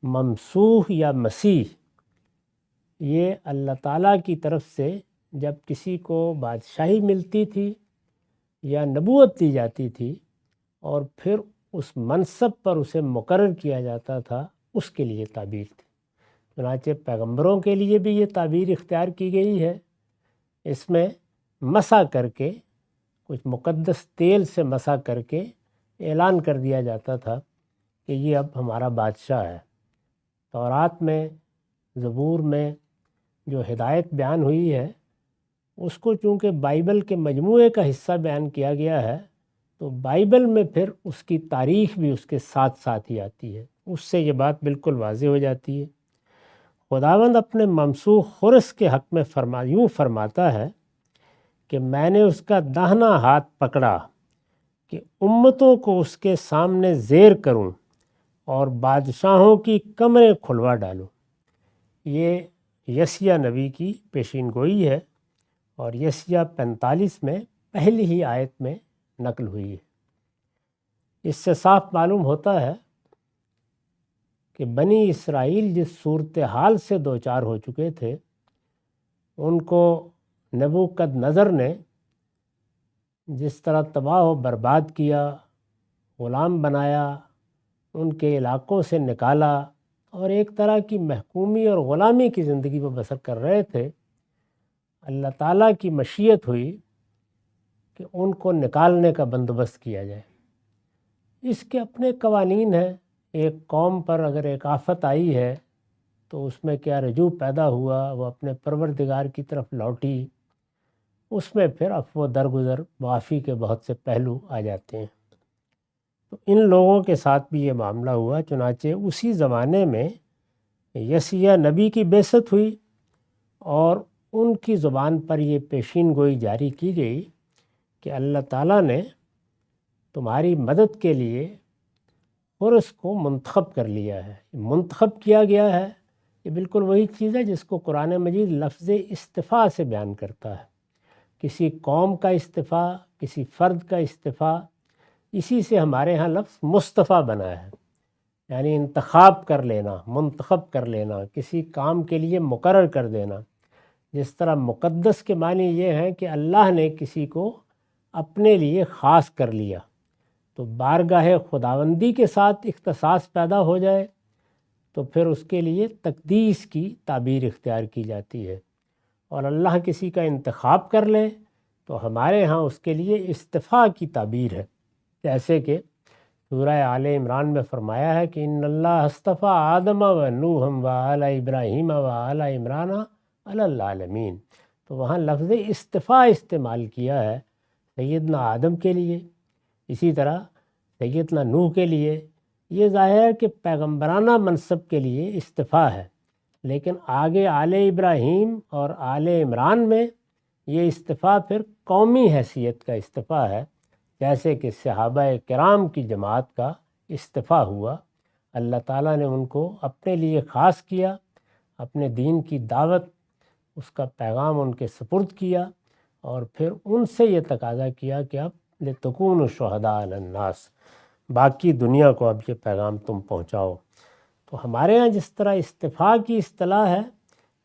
ممسوح یا مسیح یہ اللہ تعالیٰ کی طرف سے جب کسی کو بادشاہی ملتی تھی یا نبوت دی جاتی تھی اور پھر اس منصب پر اسے مقرر کیا جاتا تھا، اس کے لیے تعبیر تھی۔ چنانچہ پیغمبروں کے لیے بھی یہ تعبیر اختیار کی گئی ہے۔ اس میں مسح کر کے، کچھ مقدس تیل سے مسح کر کے اعلان کر دیا جاتا تھا کہ یہ اب ہمارا بادشاہ ہے۔ تورات میں، زبور میں جو ہدایت بیان ہوئی ہے اس کو چونکہ بائبل کے مجموعے کا حصہ بیان کیا گیا ہے، تو بائبل میں پھر اس کی تاریخ بھی اس کے ساتھ ساتھ ہی آتی ہے۔ اس سے یہ بات بالکل واضح ہو جاتی ہے۔ خداوند اپنے ممسوح خرس کے حق میں یوں فرماتا ہے کہ میں نے اس کا داہنا ہاتھ پکڑا کہ امتوں کو اس کے سامنے زیر کروں اور بادشاہوں کی کمریں کھلوا ڈالوں۔ یہ یسیہ نبی کی پیشین گوئی ہے اور یسیہ 45 میں پہلی ہی آیت میں نقل ہوئی ہے۔ اس سے صاف معلوم ہوتا ہے کہ بنی اسرائیل جس صورتحال سے دوچار ہو چکے تھے، ان کو نبوکد نظر نے جس طرح تباہ و برباد کیا، غلام بنایا، ان کے علاقوں سے نکالا اور ایک طرح کی محکومی اور غلامی کی زندگی میں بسر کر رہے تھے، اللہ تعالیٰ کی مشیت ہوئی کہ ان کو نکالنے کا بندوبست کیا جائے۔ اس کے اپنے قوانین ہیں۔ ایک قوم پر اگر ایک آفت آئی ہے تو اس میں کیا رجوع پیدا ہوا، وہ اپنے پروردگار کی طرف لوٹی، اس میں پھر عفو درگزر معافی کے بہت سے پہلو آ جاتے ہیں۔ تو ان لوگوں کے ساتھ بھی یہ معاملہ ہوا۔ چنانچہ اسی زمانے میں یسیہ نبی کی بعثت ہوئی اور ان کی زبان پر یہ پیشین گوئی جاری کی گئی کہ اللہ تعالیٰ نے تمہاری مدد کے لیے خرس کو منتخب کر لیا ہے۔ منتخب کیا گیا ہے، یہ بالکل وہی چیز ہے جس کو قرآن مجید لفظ استفاء سے بیان کرتا ہے۔ کسی قوم کا استفاء، کسی فرد کا استفاء، اسی سے ہمارے ہاں لفظ مصطفیٰ بنا ہے، یعنی انتخاب کر لینا، منتخب کر لینا، کسی کام کے لیے مقرر کر دینا۔ جس طرح مقدس کے معنی یہ ہیں کہ اللہ نے کسی کو اپنے لیے خاص کر لیا، تو بارگاہ خداوندی کے ساتھ اختصاص پیدا ہو جائے تو پھر اس کے لیے تقدیس کی تعبیر اختیار کی جاتی ہے۔ اور اللہ کسی کا انتخاب کر لے تو ہمارے ہاں اس کے لیے استفاء کی تعبیر ہے، جیسے کہ سورہ آل عمران میں فرمایا ہے کہ ان اللہ اصطفیٰ آدم و نوح و آل ابراہیم و آل عمران علی العالمین۔ تو وہاں لفظ استفاء استعمال کیا ہے سیدنا آدم کے لیے، اسی طرح سیدنا نوح کے لیے۔ یہ ظاہر ہے کہ پیغمبرانہ منصب کے لیے استفاء ہے، لیکن آگے آل ابراہیم اور آل عمران میں یہ استفاء پھر قومی حیثیت کا استفاء ہے، جیسے کہ صحابہ کرام کی جماعت کا استفاء ہوا۔ اللہ تعالیٰ نے ان کو اپنے لیے خاص کیا، اپنے دین کی دعوت، اس کا پیغام ان کے سپرد کیا، اور پھر ان سے یہ تقاضا کیا کہ اب لتکونوا شہداء علی الناس، باقی دنیا کو اب یہ پیغام تم پہنچاؤ۔ تو ہمارے ہاں جس طرح استفاء کی اصطلاح ہے،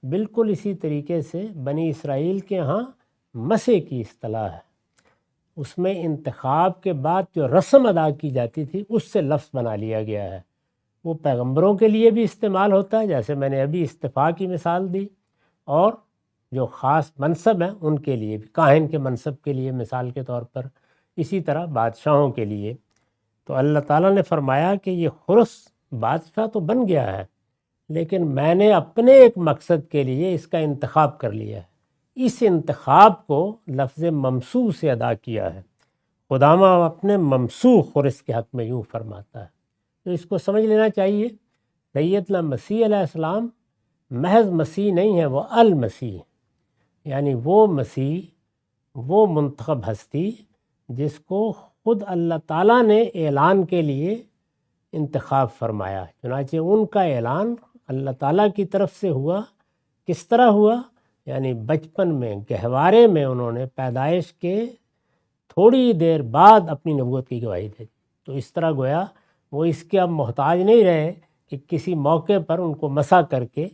بالکل اسی طریقے سے بنی اسرائیل کے ہاں مسح کی اصطلاح ہے۔ اس میں انتخاب کے بعد جو رسم ادا کی جاتی تھی اس سے لفظ بنا لیا گیا ہے۔ وہ پیغمبروں کے لیے بھی استعمال ہوتا ہے، جیسے میں نے ابھی استفاء کی مثال دی، اور جو خاص منصب ہیں ان کے لیے بھی، کاہن کے منصب کے لیے مثال کے طور پر، اسی طرح بادشاہوں کے لیے۔ تو اللہ تعالیٰ نے فرمایا کہ یہ خرس بادشاہ تو بن گیا ہے، لیکن میں نے اپنے ایک مقصد کے لیے اس کا انتخاب کر لیا ہے۔ اس انتخاب کو لفظ ممسوح سے ادا کیا ہے۔ خداوند اپنے ممسوح خرس کے حق میں یوں فرماتا ہے۔ تو اس کو سمجھ لینا چاہیے، سیدنا مسیح علیہ السلام محض مسیح نہیں ہے، وہ المسیح، یعنی وہ مسیح، وہ منتخب ہستی جس کو خود اللہ تعالیٰ نے اعلان کے لیے انتخاب فرمایا۔ چنانچہ ان کا اعلان اللہ تعالیٰ کی طرف سے ہوا۔ کس طرح ہوا؟ یعنی بچپن میں، گہوارے میں انہوں نے پیدائش کے تھوڑی دیر بعد اپنی نبوت کی گواہی دی۔ تو اس طرح گویا وہ اس کے اب محتاج نہیں رہے کہ کسی موقع پر ان کو مسح کر کے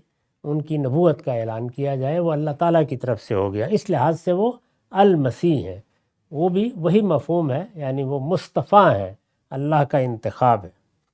ان کی نبوت کا اعلان کیا جائے، وہ اللہ تعالیٰ کی طرف سے ہو گیا، اس لحاظ سے وہ المسیح ہیں۔ وہ بھی وہی مفہوم ہے، یعنی وہ مصطفیٰ ہیں، اللہ کا انتخاب ہے۔